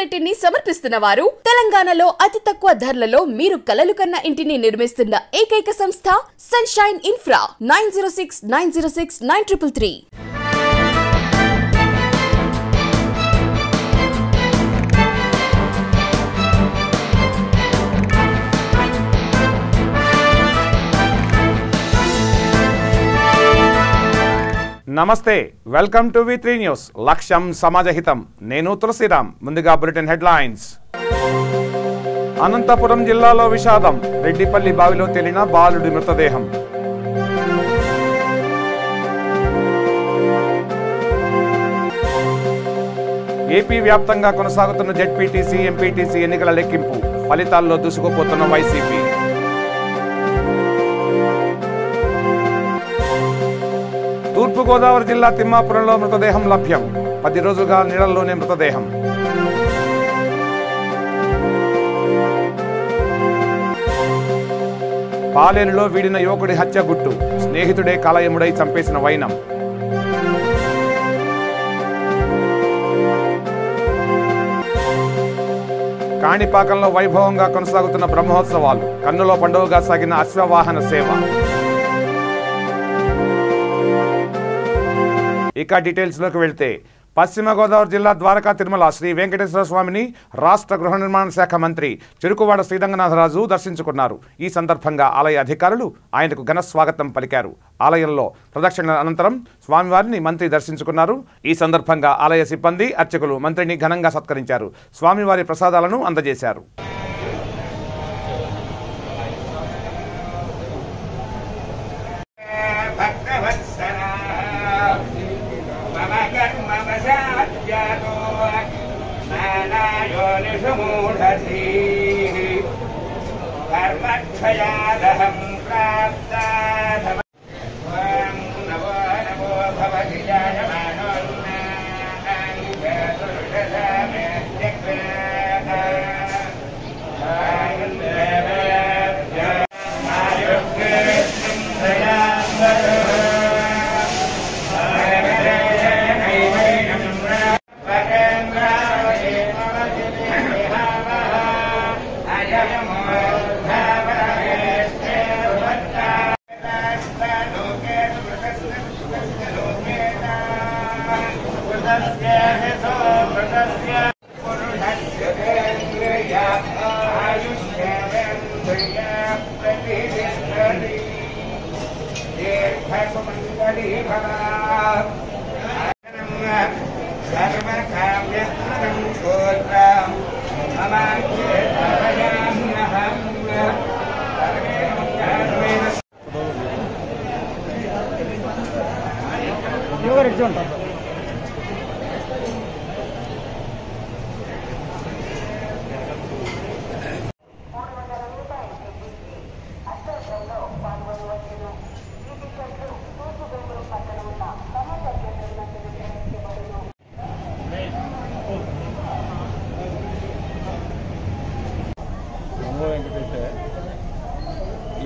Unit ని సమర్పిస్తున్న వారు తెలంగాణలో అతి తక్కువ ధరలలో మీరు కలలు కన్న ఇంటిని నిర్మిస్తున్న ఏకైక సంస్థ సన్షైన్ ఇన్ఫ్రా 9069069333. నమస్తే, వెల్కమ్ టు V3 న్యూస్. లక్ష్యం సమాజహితం. నేను తులసిరామ్. ముందుగా బులెటిన్ హెడ్లైన్స్. అనంతపురం జిల్లాలో విషాదం. రెడ్డిపల్లి బావిలో తేలిన బాలుడి మృతదేహం. ఏపీ వ్యాప్తంగా కొనసాగుతున్న జెడ్పీటీసీ, ఎంపీటీసీ ఎన్నికల లెక్కింపు. ఫలితాల్లో దూసుకుపోతున్న వైసీపీ. తూర్పుగోదావరి జిల్లా తిమ్మాపురంలో మృతదేహం లభ్యం. 10 రోజులుగా నీడల్లోనే మృతదేహం. పాలేరులో వీడిన యువకుడి హత్య గుట్టు. స్నేహితుడే కాలయముడై చంపేసిన వైనం. కాణిపాకంలో వైభవంగా కొనసాగుతున్న బ్రహ్మోత్సవాలు. కన్నులో పండుగగా సాగిన అశ్వవాహన సేవ. ఇక డీటెయిల్స్లోకి వెళ్తే, పశ్చిమ గోదావరి జిల్లా ద్వారకా తిరుమల శ్రీ వెంకటేశ్వర స్వామిని రాష్ట్ర గృహ నిర్మాణ శాఖ మంత్రి చెరుకువాడ శ్రీరంగనాథరాజు దర్శించుకున్నారు. ఈ సందర్భంగా ఆలయ అధికారులు ఆయనకు ఘన స్వాగతం పలికారు. ఆలయంలో ప్రదక్షిణ అనంతరం స్వామివారిని మంత్రి దర్శించుకున్నారు. ఈ సందర్భంగా ఆలయ సిబ్బంది, అర్చకులు మంత్రిని ఘనంగా సత్కరించారు. స్వామివారి ప్రసాదాలను అందజేశారు.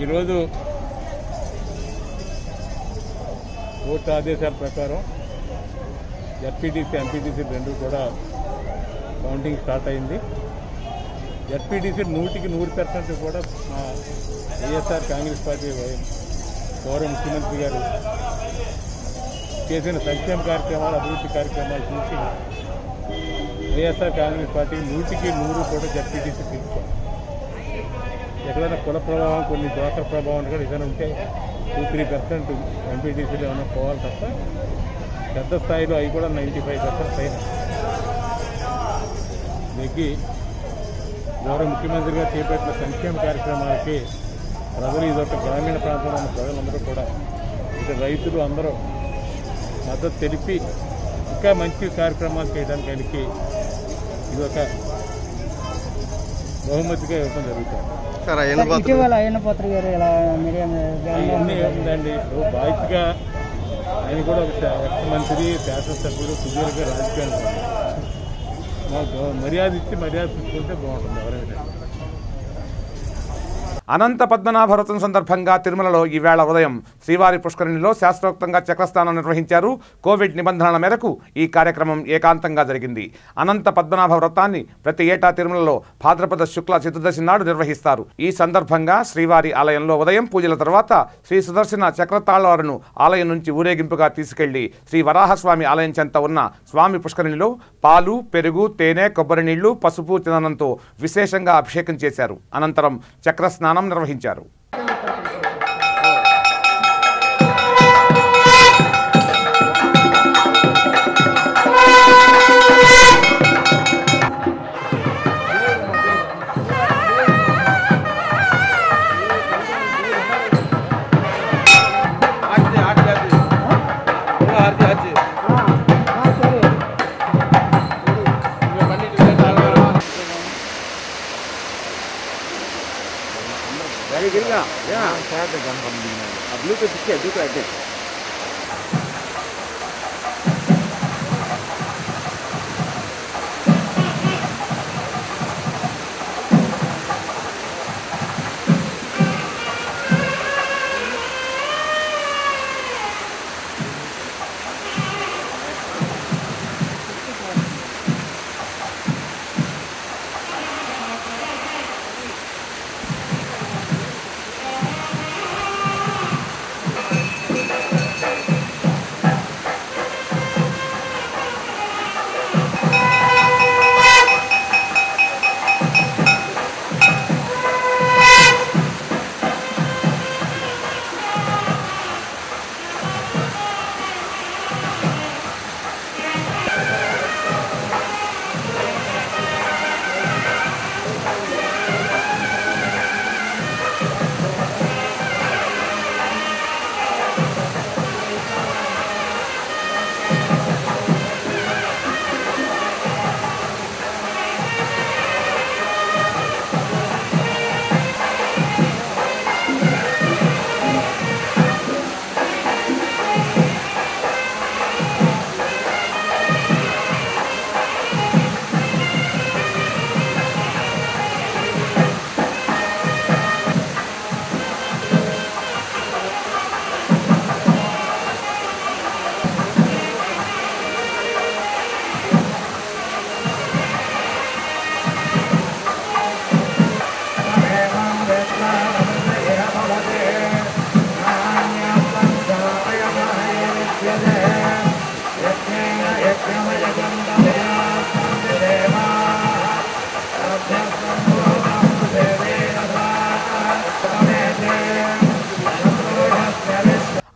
ఈరోజు కోర్టు ఆదేశాల ప్రకారం జెడ్పీటీసీ, ఎంపీటీసీ రెండు కూడా కౌంటింగ్ స్టార్ట్ అయింది. జెడ్పీటీసీ 100% కూడా వైఎస్ఆర్ కాంగ్రెస్ పార్టీ గౌరవ ముఖ్యమంత్రి గారు చేసిన సంక్షేమ కార్యక్రమాలు, అభివృద్ధి కార్యక్రమాలు చూసి వైఎస్ఆర్ కాంగ్రెస్ పార్టీ 100% కూడా జెడ్పీటీసీ తీసుకోవాలి. ఎక్కడైనా కుల ప్రభావం, కొన్ని దోష ప్రభావం కూడా ఏదైనా ఉంటే 2-3% ఎంపీటీసీలు ఏమైనా పోవాలి తప్ప పెద్ద స్థాయిలో అవి కూడా 95% పైన నెగ్గి గౌరవ ముఖ్యమంత్రి గారు చేపట్టిన సంక్షేమ కార్యక్రమాలకి ప్రజలు, ఇదొక గ్రామీణ ప్రాంతంలో ఉన్న ప్రజలందరూ కూడా, ఇక రైతులు అందరూ మద్దతు తెలిపి ఇంకా మంచి కార్యక్రమాలు చేయడానికి ఆయనకి ఇదొక బహుమతిగా ఇవ్వడం జరుగుతుంది. ఇవన్నీ ఏముందండి, ఇప్పుడు బాధ్యతగా ఆయన కూడా ఒక మంత్రి, శాసనసభ్యుడు, సుదీర్ఘ రాజకీయాలు మాకు మర్యాద ఇచ్చి మర్యాద తీసుకుంటే బాగుంటుంది ఎవరైనా. అనంత పద్మనాభ వ్రతం సందర్భంగా తిరుమలలో ఈవేళ ఉదయం శ్రీవారి పుష్కరిణిలో శాస్త్రోక్తంగా చక్రస్నానం నిర్వహించారు. కోవిడ్ నిబంధనల మేరకు ఈ కార్యక్రమం ఏకాంతంగా జరిగింది. అనంత పద్మనాభ వ్రతాన్ని ప్రతి ఏటా తిరుమలలో భాద్రపద శుక్ల చతుర్దశి నాడు నిర్వహిస్తారు. ఈ సందర్భంగా శ్రీవారి ఆలయంలో ఉదయం పూజల తర్వాత శ్రీ సుదర్శన చక్రతాళ్వారును ఆలయం నుంచి ఊరేగింపుగా తీసుకెళ్లి శ్రీ వరాహస్వామి ఆలయం చెంత ఉన్న స్వామి పుష్కరిణిలో పాలు, పెరుగు, తేనె, కొబ్బరి నీళ్లు, పసుపు, చందనంతో విశేషంగా అభిషేకం చేశారు. అనంతరం చక్ర స్నానం నిర్వహించారు.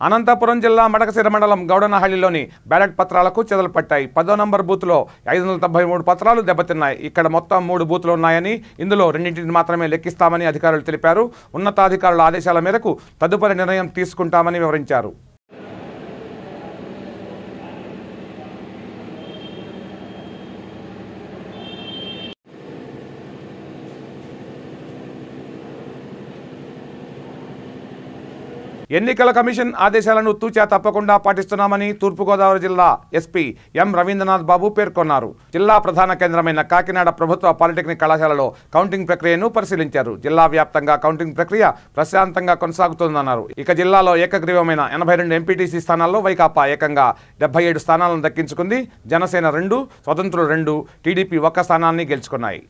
అనంతపురం జిల్లా మడకశిర మండలం గౌడనహళ్లిలోని బ్యాలెట్ పత్రాలకు చెదలు పట్టాయి. 10వ నంబర్ బూత్లో 593 పత్రాలు దెబ్బతిన్నాయి. ఇక్కడ మొత్తం 3 బూత్లు ఉన్నాయని, ఇందులో 2 మాత్రమే లెక్కిస్తామని అధికారులు తెలిపారు. ఉన్నతాధికారుల ఆదేశాల మేరకు తదుపరి నిర్ణయం తీసుకుంటామని వివరించారు. ఎన్నికల కమిషన్ ఆదేశాలను తూచా తప్పకుండా పాటిస్తున్నామని తూర్పుగోదావరి జిల్లా ఎస్పీ ఎం రవీంద్రనాథ్ బాబు పేర్కొన్నారు. జిల్లా ప్రధాన కేంద్రమైన కాకినాడ ప్రభుత్వ పాలిటెక్నిక్ కళాశాలలో కౌంటింగ్ ప్రక్రియను పరిశీలించారు. జిల్లా వ్యాప్తంగా కౌంటింగ్ ప్రక్రియ ప్రశాంతంగా కొనసాగుతోందన్నారు. ఇక జిల్లాలో ఏకగ్రీవమైన 82 ఎంపీటీసీ స్థానాల్లో వైకాపా ఏకంగా 77 స్థానాలను దక్కించుకుంది. జనసేన 2, స్వతంత్రులు 2, టీడీపీ 1 స్థానాన్ని గెలుచుకున్నాయి.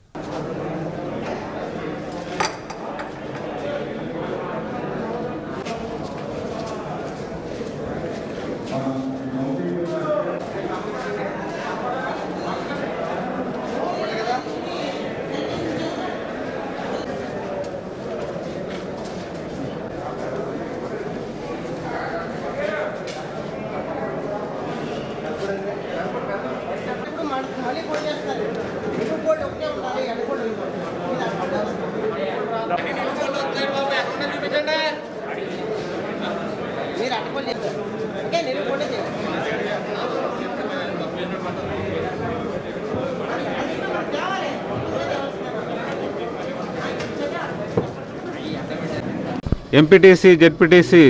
ఎంపీటీసీ జెడ్పీటీసీ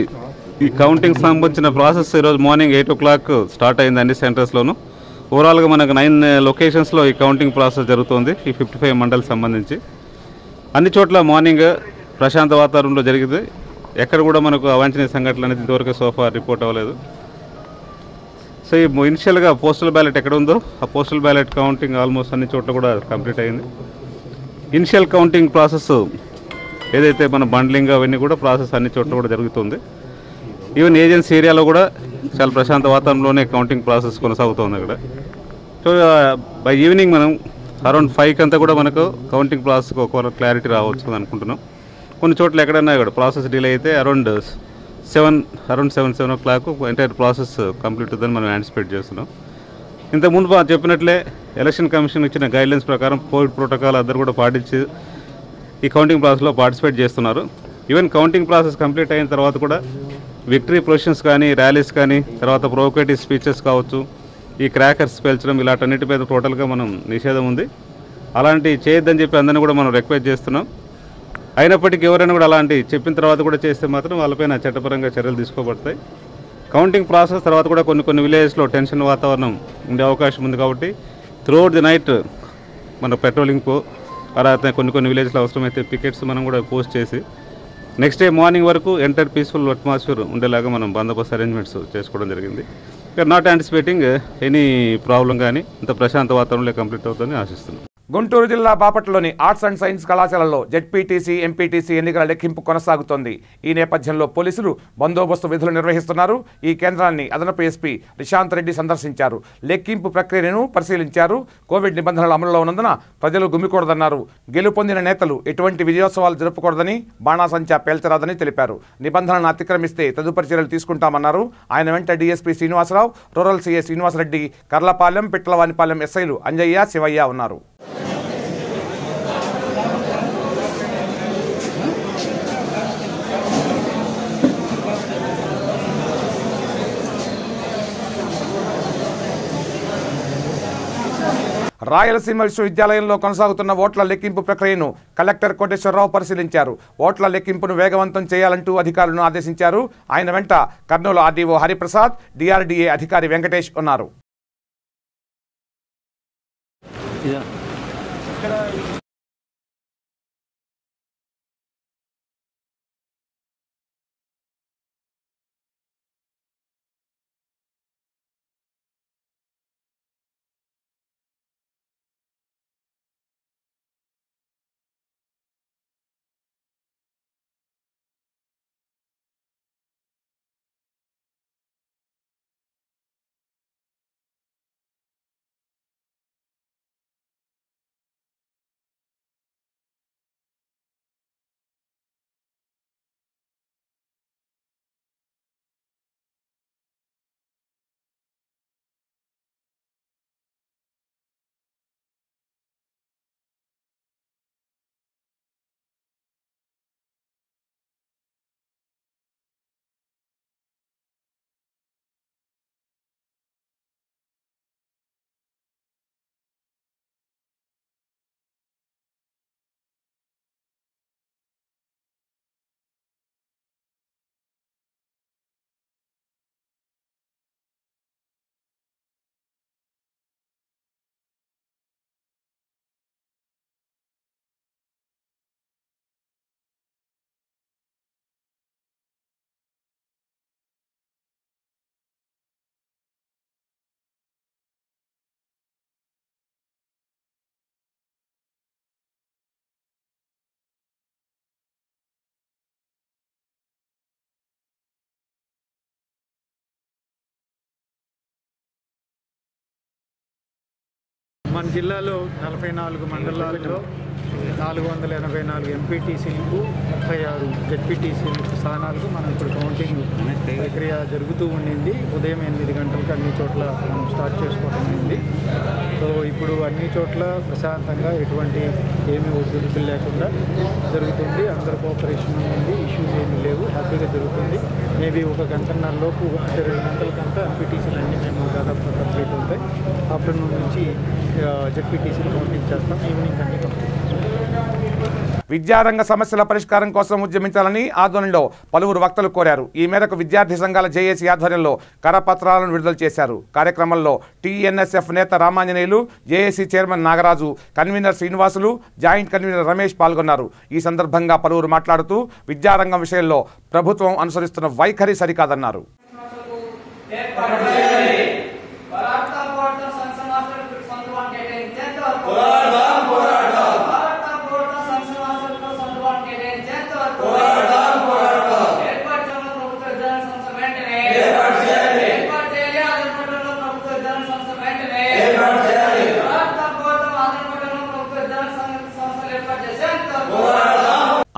ఈ కౌంటింగ్ సంబంధించిన ప్రాసెస్ ఈరోజు మార్నింగ్ 8 o'clock స్టార్ట్ అయింది అన్ని సెంటర్స్లోనూ. ఓవరాల్గా మనకు 9 లొకేషన్స్లో ఈ కౌంటింగ్ ప్రాసెస్ జరుగుతుంది. ఈ 55 మండలికి సంబంధించి అన్ని చోట్ల మార్నింగ్ ప్రశాంత వాతావరణంలో జరిగింది. ఎక్కడ కూడా మనకు అవాంఛనీయ సంఘటనలు అనేది ఇంతవరకు సోఫా రిపోర్ట్ అవ్వలేదు. సో ఈ ఇనిషియల్గా పోస్టల్ బ్యాలెట్ ఎక్కడ ఉందో ఆ పోస్టల్ బ్యాలెట్ కౌంటింగ్ ఆల్మోస్ట్ అన్ని చోట్ల కూడా కంప్లీట్ అయింది. ఇనిషియల్ కౌంటింగ్ ప్రాసెస్ ఏదైతే మన బండ్లింగ్ అవన్నీ కూడా ప్రాసెస్ అన్ని చోట్ల కూడా జరుగుతుంది. ఈవెన్ ఏజెన్సీ ఏరియాలో కూడా చాలా ప్రశాంత వాతావరణంలోనే కౌంటింగ్ ప్రాసెస్ కొనసాగుతుంది అక్కడ. సో బై ఈవినింగ్ మనం అరౌండ్ 5 అంతా కూడా మనకు కౌంటింగ్ ప్రాసెస్కి ఒక క్లారిటీ రావచ్చు అని అనుకుంటున్నాం. కొన్ని చోట్ల ఎక్కడైనా ఇక్కడ ప్రాసెస్ డిలే అయితే around 7 o'clock entire process complete అవుతుందని మనం యాంటిసిపేట్ చేస్తున్నాం. ఇంతకుముందు చెప్పినట్లే ఎలక్షన్ కమిషన్ ఇచ్చిన గైడ్లైన్స్ ప్రకారం కోవిడ్ ప్రోటోకాల్ అందరూ కూడా పాటించి ఈ కౌంటింగ్ ప్రాసెస్లో పార్టిసిపేట్ చేస్తున్నారు. ఈవెన్ కౌంటింగ్ ప్రాసెస్ కంప్లీట్ అయిన తర్వాత కూడా విక్టరీ ప్రొసెషన్స్ కానీ ర్యాలీస్ కానీ తర్వాత ప్రొవోకేటివ్ స్పీచెస్ కావచ్చు, ఈ క్రాకర్స్ పేల్చడం ఇలాంటి మీద టోటల్గా మనం నిషేధం ఉంది. అలాంటి చేయొద్దని చెప్పి అందరినీ కూడా మనం రిక్వెస్ట్ చేస్తున్నాం. అయినప్పటికీ ఎవరైనా కూడా అలాంటి చెప్పిన తర్వాత కూడా చేస్తే మాత్రం వాళ్ళపైన చట్టపరంగా చర్యలు తీసుకోబడతాయి. కౌంటింగ్ ప్రాసెస్ తర్వాత కూడా కొన్ని విలేజెస్లో టెన్షన్ వాతావరణం ఉండే అవకాశం ఉంది. కాబట్టి త్రూఅవుట్ ది నైట్ మన పెట్రోలింగ్ అలాగే కొన్ని విలేజ్లో అవసరమైతే పికెట్స్ మనం కూడా పోస్ట్ చేసి నెక్స్ట్ డే మార్నింగ్ వరకు ఎంటైర్ పీస్ఫుల్ అట్మాస్ఫియర్ ఉండేలాగా మనం బందోబస్తు అరేంజ్మెంట్స్ చేసుకోవడం జరిగింది. నాట్ యాంటిసిపేటింగ్ ఎనీ ప్రాబ్లం కానీ ఇంత ప్రశాంత వాతావరణంలో కంప్లీట్ అవుతుందని ఆశిస్తున్నాం. గుంటూరు జిల్లా బాపట్లలోని ఆర్ట్స్ అండ్ సైన్స్ కళాశాలలో జెడ్పీటీసీ, ఎంపీటీసీ ఎన్నికల లెక్కింపు కొనసాగుతోంది. ఈ నేపథ్యంలో పోలీసులు బందోబస్తు విధులు నిర్వహిస్తున్నారు. ఈ కేంద్రాన్ని అదనపు ఎస్పీ నిశాంత్ రెడ్డి సందర్శించారు. లెక్కింపు ప్రక్రియను పరిశీలించారు. కోవిడ్ నిబంధనలు అమలులో ఉన్నందున ప్రజలు గుమికూడదన్నారు. గెలుపొందిన నేతలు ఎటువంటి విజయోత్సవాలు జరుపుకూడదని, బాణాసంచా పేల్చరాదని తెలిపారు. నిబంధనలను అతిక్రమిస్తే తదుపరి చర్యలు తీసుకుంటామన్నారు. ఆయన వెంట DSP Srinivasa Rao, rural CA Srinivasa Reddy, Karlapalem, Pitlavanipalem ఎస్ఐలు అంజయ్య, శివయ్య ఉన్నారు. రాయలసీమ విశ్వవిద్యాలయంలో కొనసాగుతున్న ఓట్ల లెక్కింపు ప్రక్రియను కలెక్టర్ కోటేశ్వరరావు పరిశీలించారు. ఓట్ల లెక్కింపును వేగవంతం చేయాలంటూ అధికారులను ఆదేశించారు. ఆయన వెంట కర్నూలు ఆర్డీఓ హరిప్రసాద్, డిఆర్డీఏ అధికారి వెంకటేష్ ఉన్నారు. మన జిల్లాలో 44 మండలాల్లో 484 ఎంపీటీసీలకు 36 జెడ్పీటీసీ స్థానాలకు మనం ఇప్పుడు కౌంటింగ్ ప్రక్రియ జరుగుతూ ఉండింది. ఉదయం 8 గంటలకు అన్ని చోట్ల మనం స్టార్ట్ చేసుకోవడం అయింది. సో ఇప్పుడు అన్ని చోట్ల ప్రశాంతంగా ఎటువంటి ఏమీ ఒత్తిడులు లేకుండా జరుగుతుంది. అందరి కోఆపరేషన్ ఉంది, ఇష్యూస్ ఏమీ లేవు, హ్యాపీగా జరుగుతుంది. మేబీ 1 గంటన్నర లోపు అంటే 2 గంటలకంతా ఎంపీటీసీలు అన్నీ మేము దాదాపు కంప్లీట్ అవుతాయి. ఆఫ్టర్నూన్ నుంచి జెడ్పీటీసీలు కౌంటింగ్ చేస్తాం. ఈవినింగ్ అన్నీ కంప్లీట్ చేస్తాం. విద్యారంగ సమస్యల పరిష్కారం కోసం ఉద్యమించాలని ఆధ్వర్యంలో పలువురు వక్తలు కోరారు. ఈ మేరకు విద్యార్థి సంఘాల జేఏసీ ఆధ్వర్యంలో కరపత్రాలను విడుదల చేశారు. కార్యక్రమంలో టీఎన్ఎస్ఎఫ్ నేత Ramanjaneyulu, JAC chairman Nagaraju, convener Srinivasulu, joint convener Ramesh పాల్గొన్నారు. ఈ సందర్భంగా పలువురు మాట్లాడుతూ విద్యారంగం విషయంలో ప్రభుత్వం అనుసరిస్తున్న వైఖరి సరికాదన్నారు.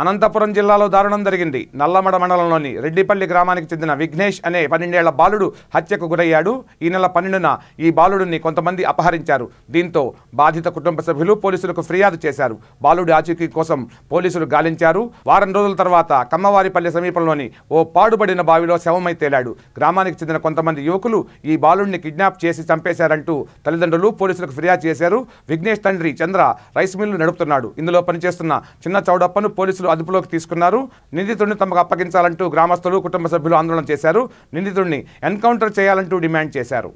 అనంతపురం జిల్లాలో దారుణం జరిగింది. నల్లమడ మండలంలోని రెడ్డిపల్లి గ్రామానికి చెందిన విఘ్నేష్ అనే 12 ఏళ్ల బాలుడు హత్యకు గురయ్యాడు. ఈ నెల 12న ఈ బాలుడిని కొంతమంది అపహరించారు. దీంతో బాధిత కుటుంబ సభ్యులు పోలీసులకు ఫిర్యాదు చేశారు. బాలుడి ఆచూకీ కోసం పోలీసులు గాలించారు. వారం రోజుల తర్వాత కమ్మవారిపల్లి సమీపంలోని ఓ పాడుబడిన బావిలో శవమై తేలాడు. గ్రామానికి చెందిన కొంతమంది యువకులు ఈ బాలుడిని కిడ్నాప్ చేసి చంపేశారంటూ తల్లిదండ్రులు పోలీసులకు ఫిర్యాదు చేశారు. విఘ్నేష్ తండ్రి చంద్ర రైస్ మిల్లు నడుపుతున్నాడు. ఇందులో పనిచేస్తున్న చిన్న చౌడప్పను పోలీసులు అదుపులోకి తీసుకున్నారు. నిందితుడిని తమకు అప్పగించాలంటూ గ్రామస్తులు, కుటుంబ సభ్యులు ఆందోళన చేశారు. నిందితుడిని ఎన్కౌంటర్ చేయాలంటూ డిమాండ్ చేశారు.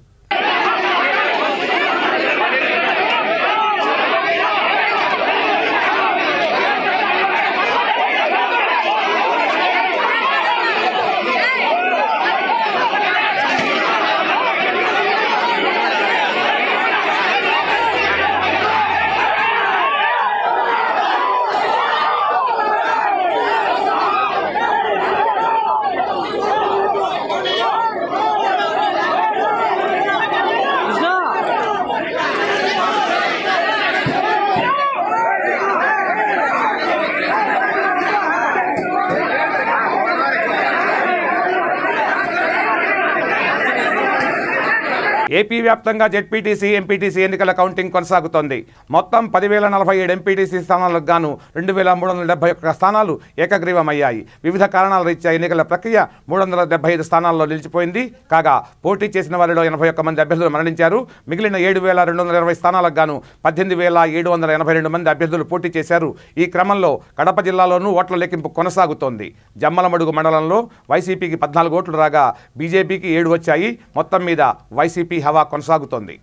ఏపీ వ్యాప్తంగా జెడ్పీటీసీ, ఎంపీటీసీ ఎన్నికల కౌంటింగ్ కొనసాగుతోంది. మొత్తం 10,047 ఎంపీటీసీ స్థానాలకు గాను 2,371 స్థానాలు ఏకగ్రీవమయ్యాయి. వివిధ కారణాల రీత్యా ఎన్నికల ప్రక్రియ 375 స్థానాల్లో నిలిచిపోయింది. కాగా పోటీ చేసిన వారిలో 81 మంది అభ్యర్థులు మరణించారు. మిగిలిన 7,220 స్థానాలకు గాను 18,782 మంది అభ్యర్థులు పోటీ చేశారు. ఈ క్రమంలో కడప జిల్లాలోనూ ఓట్ల లెక్కింపు కొనసాగుతోంది. జమ్మలమడుగు మండలంలో వైసీపీకి 14 ఓట్లు రాగా బీజేపీకి 7 వచ్చాయి. మొత్తం మీద వైసీపీ హవా కొనసాగుతోంది.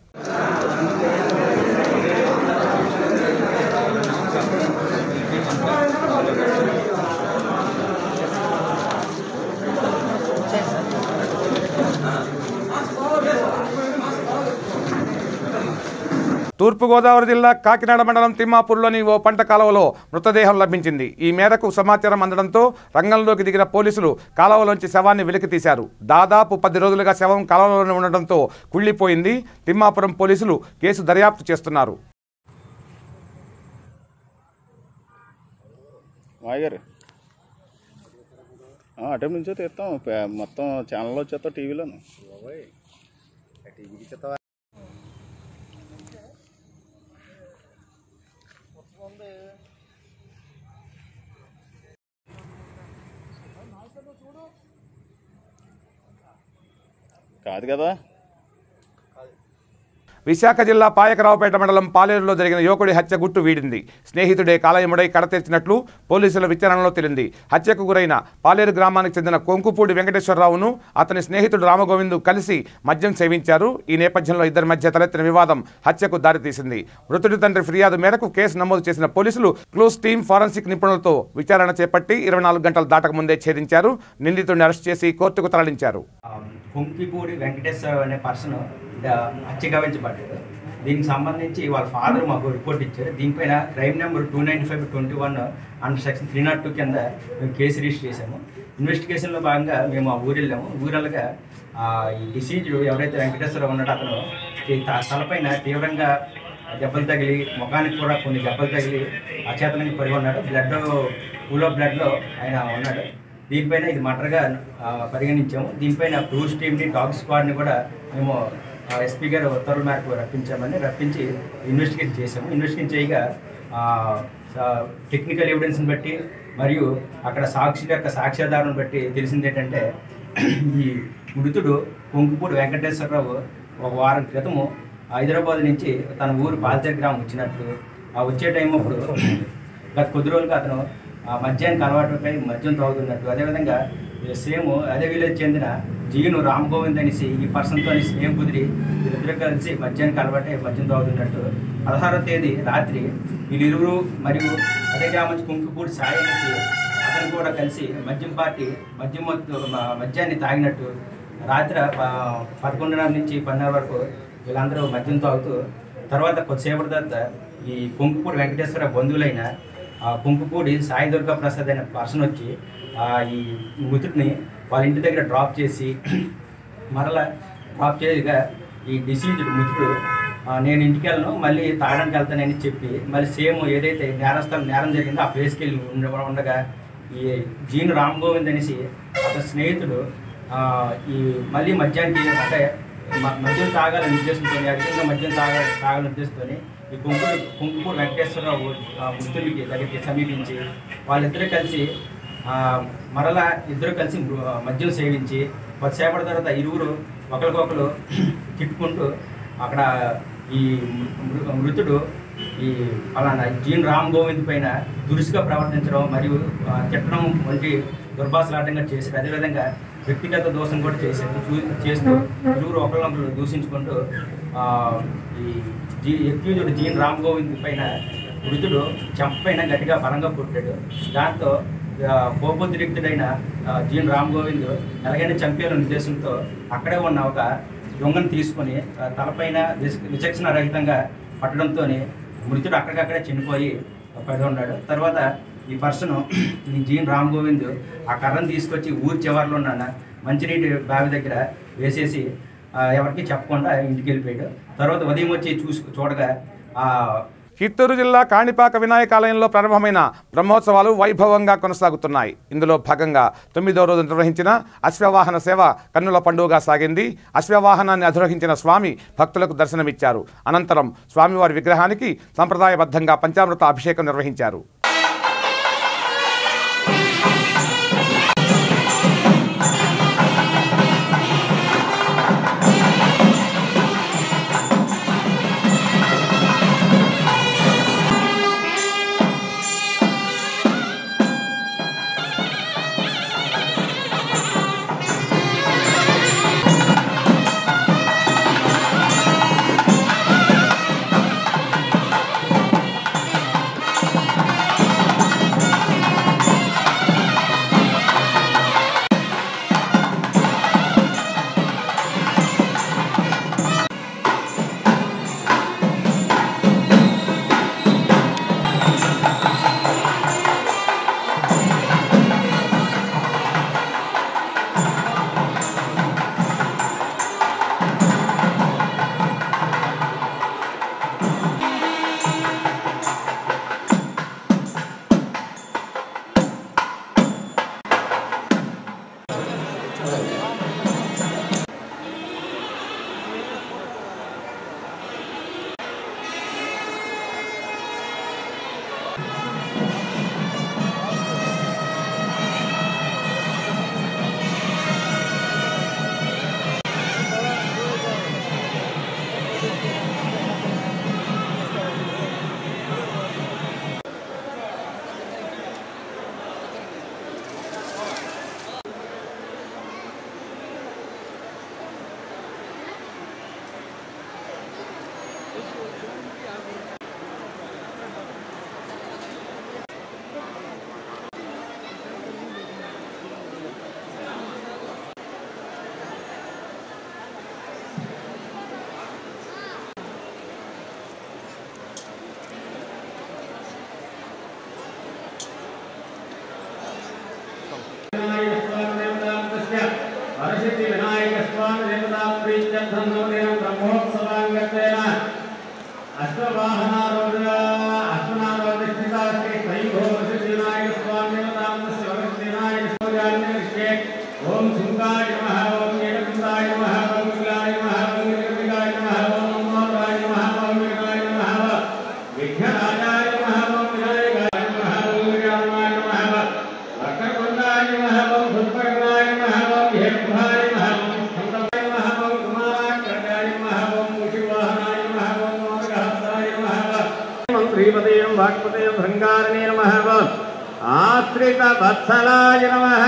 తూర్పుగోదావరి జిల్లా కాకినాడ మండలం తిమ్మాపూర్లోని ఓ పంట కాలువలో మృతదేహం లభించింది. ఈ మేరకు సమాచారం అందడంతో రంగంలోకి దిగిన పోలీసులు కాలువలోంచి శవాన్ని వెలికితీశారు. దాదాపు 10 రోజులుగా శవం కాలువలోనే ఉండడంతో కుళ్లిపోయింది. తిమ్మాపురం పోలీసులు కేసు దర్యాప్తు చేస్తున్నారు. అటెంప్ట్ నుంచో తీస్తాం, మొత్తం ఛానల్లో వచ్చేస్తాం, టీవీలో కాదు కదా. విశాఖ జిల్లా పాయకరావుపేట మండలం పాలేరులో జరిగిన యువకుడి హత్య గుట్టు వీడింది. స్నేహితుడే కాలయముడై కడతెరిచినట్లు పోలీసుల విచారణలో తేలింది. హత్యకు గురైన పాలేరు గ్రామానికి చెందిన కొంకుపూడి వెంకటేశ్వరరావును అతని స్నేహితుడు రామగోవిందు కలిసి మద్యం సేవించారు. ఈ నేపథ్యంలో ఇద్దరి మధ్య తలెత్తిన వివాదం హత్యకు దారితీసింది. మృతుడి తండ్రి ఫిర్యాదు మేరకు కేసు నమోదు చేసిన పోలీసులు క్లూస్ టీమ్ ఫోరెన్సిక్ నిపుణులతో విచారణ చేపట్టి 24 గంటలు దాటకముందే ఛేదించారు. నిందితుడిని అరెస్ట్ చేసి కోర్టుకు తరలించారు. కొంకిపూడి వెంకటేశ్వర అనే పర్సన్ హత్య గావించబడ్డాడు. దీనికి సంబంధించి వాళ్ళ ఫాదర్ మాకు రిపోర్ట్ ఇచ్చారు. దీనిపైన క్రైమ్ నెంబర్ 295/21 అండర్ సెక్షన్ 302 కింద మేము కేసు రిజిస్టర్ చేసాము. ఇన్వెస్టిగేషన్లో భాగంగా మేము ఆ ఊరు వెళ్ళాము. ఊరలుగా ఈ డిసీజ్డ్ ఎవరైతే వెంకటేశ్వరరావు ఉన్నాడో అతను తలపైన తీవ్రంగా దెబ్బలు తగిలి, ముఖానికి కూడా కొన్ని దెబ్బలు తగిలి అచేతనంగా పడి ఉన్నాడు. పూల్ ఆఫ్ బ్లడ్లో ఆయన ఉన్నాడు. దీనిపైన ఇది మర్డర్గా పరిగణించాము. దీనిపైన క్రూజ్ టీమ్ని, డాగ్ స్క్వాడ్ని కూడా మేము ఎస్పీ గారు ఉత్తర్వుల మేరకు రప్పించి ఇన్వెస్టిగేషన్ చేసాము. ఇన్వెస్టిగేషన్ చేయగా టెక్నికల్ ఎవిడెన్స్ని బట్టి మరియు అక్కడ సాక్షి యొక్క సాక్ష్యాధారాన్ని బట్టి తెలిసింది ఏంటంటే, ఈ మృతుడు కొంకుపూడి వెంకటేశ్వరరావు ఒక వారం క్రితము హైదరాబాద్ నుంచి తన ఊరు పాల్తేరు గ్రామం వచ్చినట్లు, వచ్చే టైం అప్పుడు గత కొద్ది రోజులుగా అతను మద్యానికి అలవాటుపై మద్యం తాగుతున్నట్టు, అదేవిధంగా సేమ్ అదే విలేజ్ చెందిన జీను రామ్ గోవింద్ అనేసి ఈ పర్సన్తో స్నేహం కుదిరి వీళ్ళిద్దరూ కలిసి మద్యానికి అలవాటై మద్యం తాగుతున్నట్టు 16వ తేదీ రాత్రి వీళ్ళిరువురు మరియు అదే గ్రామం కుంకుపూడి సాయి అనేసి అతను కూడా కలిసి మద్యాన్ని తాగినట్టు రాత్రి 11:30 నుంచి 12 వరకు వీళ్ళందరూ మద్యం తాగుతూ తర్వాత కొద్దిసేపటి తర్వాత ఈ కుంకుపూడి వెంకటేశ్వర బంధువులైన కుంకుపూడి సాయి దుర్గా ప్రసాద్ అనే పర్సన్ వచ్చి ఈ మృతుడిని వాళ్ళ ఇంటి దగ్గర డ్రాప్ చేసి మరలా డ్రాప్ చేయగా ఈ డిసీజ్డ్ మృతుడు నేను ఇంటికి వెళ్ళను, మళ్ళీ తాగడానికి వెళ్తానని చెప్పి మళ్ళీ సేమ్ ఏదైతే నేరం జరిగిందో ఆ ప్లేస్కి వెళ్ళి ఉండగా ఈ జీను రామ్ గోవింద్ అనేసి అతని స్నేహితుడు ఈ మళ్ళీ మద్యానికి అంటే మద్యం తాగాలని ఉద్దేశంతో అధికంగా మద్యం తాగాలని ఉద్దేశంతో ఈ కుంకుపూడి వెంకటేశ్వరరావు మృతుడికి దగ్గరికి సమీపించి వాళ్ళిద్దరూ కలిసి మరలా ఇద్దరు కలిసి మద్యం సేవించి కొద్దిసేపటి తర్వాత ఇరువురు ఒకరికొకరు తిట్టుకుంటూ అక్కడ ఈ మృతుడు ఈ అలానా జీన్ రామ్ గోవింద్ పైన దురుసుగా ప్రవర్తించడం మరియు తిట్టడం వంటి దుర్భాషలాటంగా చేశారు. అదేవిధంగా వ్యక్తిగత దోషం కూడా చేస్తూ ఇరువురు ఒకరినొకరు దూషించుకుంటూ ఈ ఎక్యూజ్డ్ జీన్ రామ్ గోవింద్ పైన మృతుడు చెంపపైన గట్టిగా బలంగా కొట్టాడు. దాంతో కోపోద్రిక్తుడైన జీన్ రామ్ గోవింద్ ఎలాగైనా చంపేయాలనే ఉద్దేశంతో అక్కడే ఉన్న ఒక దొంగను తీసుకొని తలపైన విచక్షణ రహితంగా పట్టడంతో మృతుడు అక్కడికక్కడే చనిపోయి పడి ఉన్నాడు. తర్వాత ఈ పర్సన్ ఈ జీన్ రామ్ గోవింద్ ఆ కర్రను తీసుకొచ్చి ఊరి చివరిలో ఉన్న మంచినీటి బావి దగ్గర వేసేసి ఎవరికి చెప్పకుండా ఇంటికి వెళ్ళిపోయాడు. తర్వాత ఉదయం వచ్చి చూడగా చిత్తూరు జిల్లా కాణిపాక వినాయకాలయంలో ప్రారంభమైన బ్రహ్మోత్సవాలు వైభవంగా కొనసాగుతున్నాయి. ఇందులో భాగంగా 9వ రోజు నిర్వహించిన అశ్వవాహన సేవ కన్నుల పండుగగా సాగింది. అశ్వవాహనాన్ని అధిరోహించిన స్వామి భక్తులకు దర్శనమిచ్చారు. అనంతరం స్వామివారి విగ్రహానికి సంప్రదాయబద్ధంగా పంచామృత అభిషేకం నిర్వహించారు. వాక్పతయ భృంగారణే నమః ఆశ్రిత వత్సలాయ నమః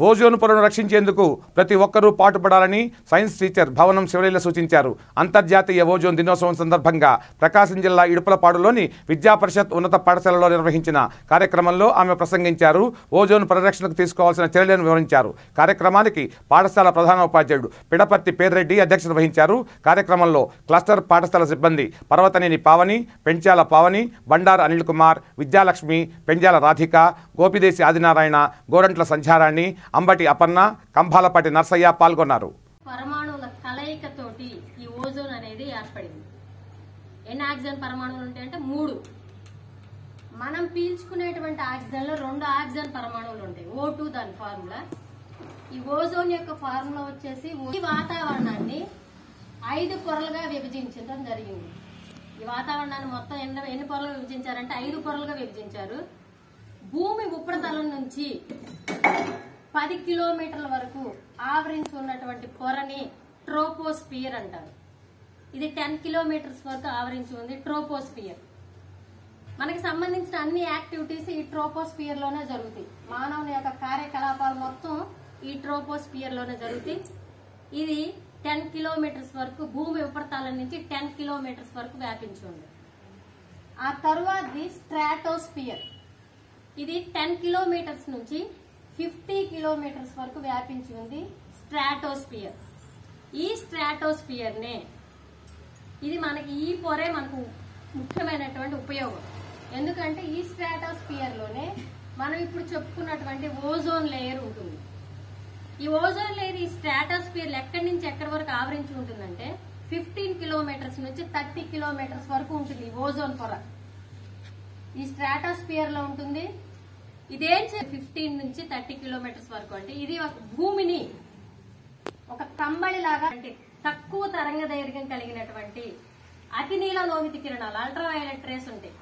ఓజోన్ పొరను రక్షించేందుకు ప్రతి ఒక్కరూ పాటుపడాలని సైన్స్ టీచర్ భవనం శివలీల సూచించారు. అంతర్జాతీయ ఓజోన్ దినోత్సవం సందర్భంగా ప్రకాశం జిల్లా ఇడుపులపాడులోని విద్యా పరిషత్ ఉన్నత పాఠశాలలో నిర్వహించిన కార్యక్రమంలో ఆమె ప్రసంగించారు. ఓజోన్ పరిరక్షణకు తీసుకోవాల్సిన చర్యలను వివరించారు. కార్యక్రమానికి పాఠశాల ప్రధానోపాధ్యాయుడు పిడపర్తి పేదరెడ్డి అధ్యక్షత వహించారు. కార్యక్రమంలో క్లస్టర్ పాఠశాల సిబ్బంది పర్వతనేని పావని, పెంచాల పావని, బండారు అనిల్ కుమార్, విద్యాలక్ష్మి, పెంజాల రాధిక, గోపిదేశి ఆదినారాయణ, గోరంట్ల సంధ్యారాణి, అంబటి అపర్ణ, కంభాలపాటి నర్సయ్య పాల్గొన్నారు. పరమాణువుల కలయికతోటి ఈ ఓజోన్ అనేది ఏర్పడింది. ఎన్ని ఆక్సిజన్ పరమాణువులు ఉంటాయంటే 3. మనం పీల్చుకునేటువంటి ఆక్సిజన్ లో 2 ఆక్సిజన్ పరమాణువులు ఉంటాయి. O2 దాని ఫార్ములా. ఈ ఓజోన్ యొక్క ఫార్ములా వచ్చేసి ఈ వాతావరణాన్ని 5 పొరలుగా విభజించడం జరిగింది. ఈ వాతావరణాన్ని మొత్తం ఎన్ని పొరలుగా విభజించారంటే 5 పొరలుగా విభజించారు. భూమి ఉపరితలం నుంచి 10 కిలోమీటర్ల వరకు ఆవరించి ఉన్నటువంటి పొరని ట్రోపోస్పియర్ అంటారు. ఇది 10 కిలోమీటర్స్ వరకు ఆవరించి ఉంది ట్రోపోస్పియర్. మనకి సంబంధించిన అన్ని యాక్టివిటీస్ ఈ ట్రోపోస్పియర్ లోనే జరుగుతాయి. మానవుని యొక్క కార్యకలాపాలు మొత్తం ఈ ట్రోపోస్పియర్ లోనే జరుగుతాయి. ఇది 10 కిలోమీటర్స్ వరకు భూమి ఉపరితలం నుంచి 10 కిలోమీటర్స్ వరకు వ్యాపించి ఉంది. ఆ తరువాతది స్ట్రాటోస్పియర్. ఇది 10 కిలోమీటర్స్ నుంచి 50 కిలోమీటర్స్ వరకు వ్యాపించి ఉంది స్ట్రాటోస్పియర్. ఈ స్ట్రాటోస్పియర్ నే ఇది మనకి ఈ పొరే మనకు ముఖ్యమైనటువంటి ఉపయోగం. ఎందుకంటే ఈ స్ట్రాటోస్పియర్ లోనే మనం ఇప్పుడు చెప్పుకున్నటువంటి ఓజోన్ లేయర్ ఉంటుంది. ఈ ఓజోన్ లేయర్ ఈ స్ట్రాటోస్పియర్ ఎక్కడి నుంచి ఎక్కడి వరకు ఆవరించి ఉంటుందంటే 15 కిలోమీటర్స్ నుంచి 30 కిలోమీటర్స్ వరకు ఉంటుంది ఈ ఓజోన్ పొర. ఈ స్ట్రాటోస్పియర్ లో ఉంటుంది. ఇదేం 15 నుంచి 30 కిలోమీటర్స్ వరకు అంటే ఇది భూమిని ఒక కంబళి లాగా అంటే తక్కువ తరంగ దైర్ఘ్యం కలిగినటువంటి అతి నీల లోహిత కిరణాలు అల్ట్రావైలెట్ రేస్ ఉంటాయి.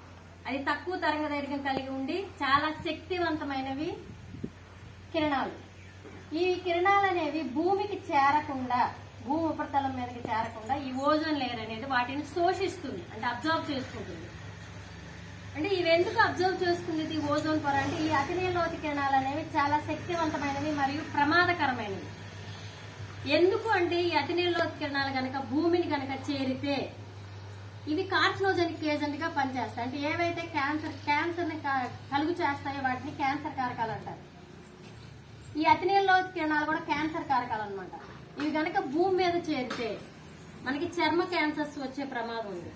అది తక్కువ తరంగ దైర్ఘ్యం కలిగి ఉండి చాలా శక్తివంతమైనవి కిరణాలు. ఈ కిరణాలు అనేవి భూమికి చేరకుండా, భూమి ఉపరితలం మీదకి చేరకుండా ఈ ఓజోన్ లేయర్ అనేది వాటిని శోషిస్తుంది, అంటే అబ్జర్వ్ చేసుకుంటుంది. అంటే ఇవెందుకు అబ్జర్వ్ చేసుకునేది ఓజోన్ పొర అంటే ఈ అతి నీల లోహిత కిరణాలు అనేవి చాలా శక్తివంతమైనవి మరియు ప్రమాదకరమైనవి. ఎందుకు అంటే ఈ అతి నీల లోహిత కిరణాలు గనక భూమిని గనక చేరితే ఇవి కార్సినోజెనిక్ ఏజెంట్ గా పనిచేస్తాయి. అంటే ఏవైతే క్యాన్సర్ ని కలుగు చేస్తాయో వాటిని క్యాన్సర్ కారకాలు అంటారు. ఈ అతి నీల లోహిత కిరణాలు కూడా క్యాన్సర్ కారకాలు అన్నమాట. ఇవి గనక భూమి మీద చేరితే మనకి చర్మ క్యాన్సర్స్ వచ్చే ప్రమాదం ఉంది.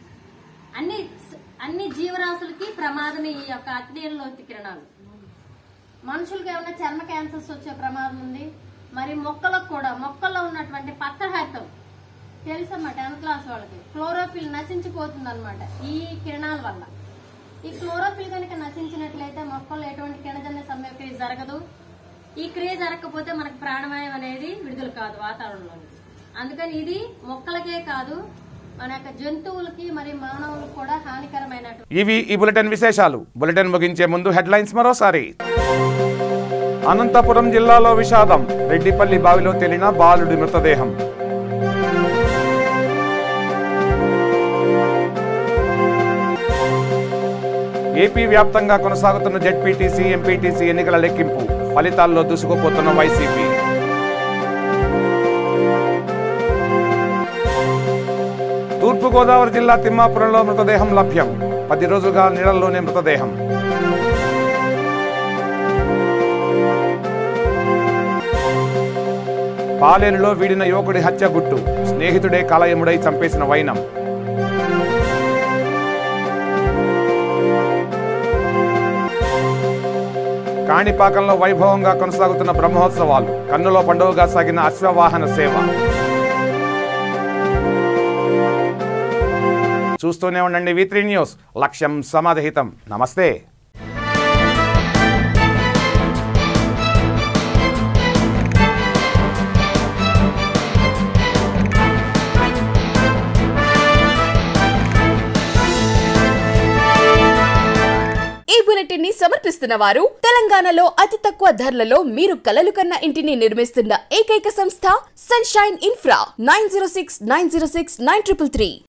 అన్ని జీవరాశులకి ప్రమాదమే ఈ యొక్క అతి నీల లోహిత కిరణాలు. మనుషులకు ఏమైనా చర్మ క్యాన్సర్స్ వచ్చే ప్రమాదం ఉంది. మరి మొక్కలకు కూడా, మొక్కల్లో ఉన్నటువంటి పత్రహరితం తెలుసమ్మా 10th క్లాస్ వాళ్ళకి, క్లోరోఫిల్ నశించిపోతుంది అనమాట ఈ కిరణాల వల్ల. ఈ క్లోరోఫిల్ కనుక నశించినట్లయితే మొక్కల్లో ఎటువంటి కిరణజన్య సంయోగక్రియ జరగదు. ఈ క్రియ జరగకపోతే మనకు ప్రాణవాయువు అనేది విడుదల కాదు వాతావరణంలోనికి. అందుకని ఇది మొక్కలకే కాదు మన యొక్క జంతువులకి మరియు మానవులకు కూడా హానికరమైనటువంటి. ఇవి ఈ బులెటిన్ విశేషాలు. బులెటిన్ ముగించే ముందు హెడ్లైన్స్ మరోసారి. అనంతపురం జిల్లాలో విషాదం. రెడ్డిపల్లి బావిలో తేలిన బాలుడి మృతదేహం. ఏపీ వ్యాప్తంగా కొనసాగుతున్న జెడ్పీటీసీ, ఎంపీటీసీ ఎన్నికల లెక్కింపు. ఫలితాల్లో దూసుకుపోతున్న వైసీపీ. తూర్పుగోదావరి జిల్లా తిమ్మాపురంలో మృతదేహం లభ్యం. 10 రోజులుగా నీళ్లలోనే మృతదేహం. పాలేరులో వీడిన యువకుడి హత్య గుట్టు. స్నేహితుడే కలయముడై చంపేసిన వైనం. కాణిపాకంలో వైభవంగా కొనసాగుతున్న బ్రహ్మోత్సవాలు. కన్నులో పండుగగా సాగిన అశ్వవాహన సేవ. చూస్తూనే ఉండండి V3 న్యూస్. లక్ష్యం సమాధిహితం. నమస్తే. ఈ బులెటిన్ ని సమర్పిస్తున్న వారు తెలంగాణలో అతి తక్కువ ధరలలో మీరు కలలు కన్న ఇంటిని నిర్మిస్తున్న ఏకైక సంస్థ సన్షైన్ ఇన్ఫ్రా. 9069069333.